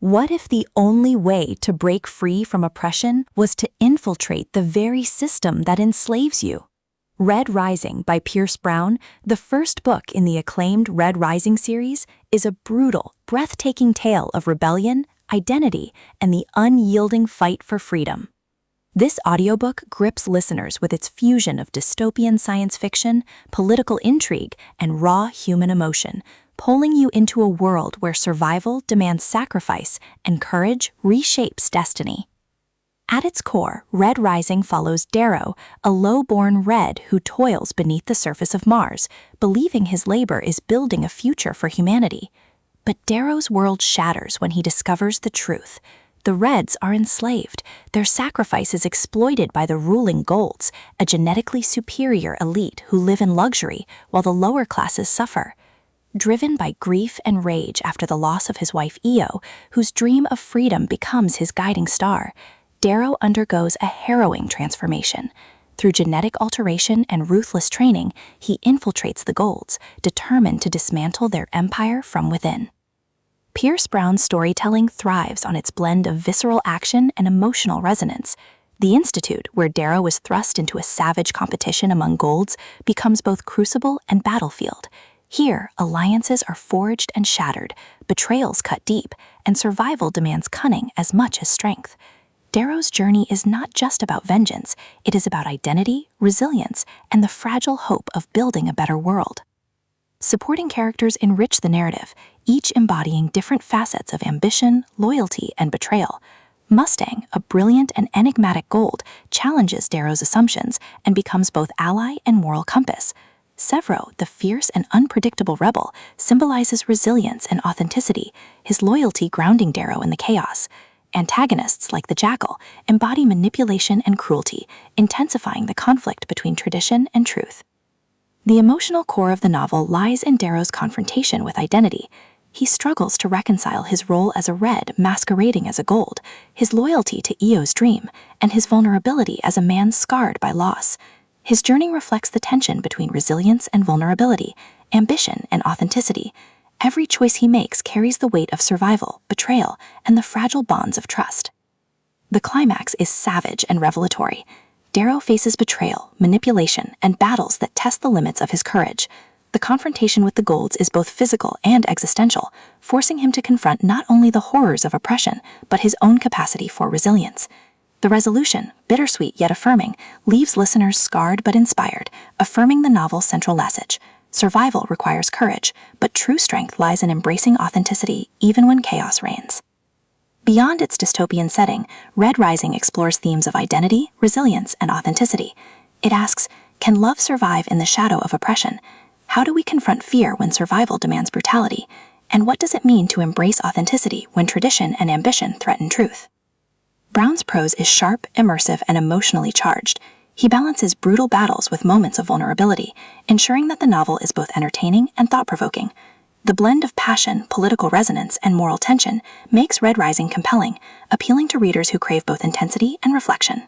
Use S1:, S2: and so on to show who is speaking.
S1: What if the only way to break free from oppression was to infiltrate the very system that enslaves you? Red Rising by Pierce Brown, the first book in the acclaimed Red Rising series, is a brutal, breathtaking tale of rebellion, identity, and the unyielding fight for freedom. This audiobook grips listeners with its fusion of dystopian science fiction, political intrigue, and raw human emotion, pulling you into a world where survival demands sacrifice and courage reshapes destiny. At its core, Red Rising follows Darrow, a lowborn Red who toils beneath the surface of Mars, believing his labor is building a future for humanity. But Darrow's world shatters when he discovers the truth. The Reds are enslaved, their sacrifice is exploited by the ruling Golds, a genetically superior elite who live in luxury while the lower classes suffer. Driven by grief and rage after the loss of his wife Io, whose dream of freedom becomes his guiding star, Darrow undergoes a harrowing transformation. Through genetic alteration and ruthless training, he infiltrates the Golds, determined to dismantle their empire from within. Pierce Brown's storytelling thrives on its blend of visceral action and emotional resonance. The Institute, where Darrow is thrust into a savage competition among Golds, becomes both crucible and battlefield. Here, alliances are forged and shattered, betrayals cut deep, and survival demands cunning as much as strength. Darrow's journey is not just about vengeance, it is about identity, resilience, and the fragile hope of building a better world. Supporting characters enrich the narrative, each embodying different facets of ambition, loyalty, and betrayal. Mustang, a brilliant and enigmatic Gold, challenges Darrow's assumptions and becomes both ally and moral compass. Severo, the fierce and unpredictable rebel, symbolizes resilience and authenticity, his loyalty grounding Darrow in the chaos. Antagonists, like the Jackal, embody manipulation and cruelty, intensifying the conflict between tradition and truth. The emotional core of the novel lies in Darrow's confrontation with identity. He struggles to reconcile his role as a Red masquerading as a Gold, his loyalty to Io's dream, and his vulnerability as a man scarred by loss. His journey reflects the tension between resilience and vulnerability, ambition and authenticity. Every choice he makes carries the weight of survival, betrayal, and the fragile bonds of trust. The climax is savage and revelatory. Darrow faces betrayal, manipulation, and battles that test the limits of his courage. The confrontation with the Golds is both physical and existential, forcing him to confront not only the horrors of oppression, but his own capacity for resilience. The resolution, bittersweet yet affirming, leaves listeners scarred but inspired, affirming the novel's central message. Survival requires courage, but true strength lies in embracing authenticity even when chaos reigns. Beyond its dystopian setting, Red Rising explores themes of identity, resilience, and authenticity. It asks, can love survive in the shadow of oppression? How do we confront fear when survival demands brutality? And what does it mean to embrace authenticity when tradition and ambition threaten truth? Brown's prose is sharp, immersive, and emotionally charged. He balances brutal battles with moments of vulnerability, ensuring that the novel is both entertaining and thought-provoking. The blend of passion, political resonance, and moral tension makes Red Rising compelling, appealing to readers who crave both intensity and reflection.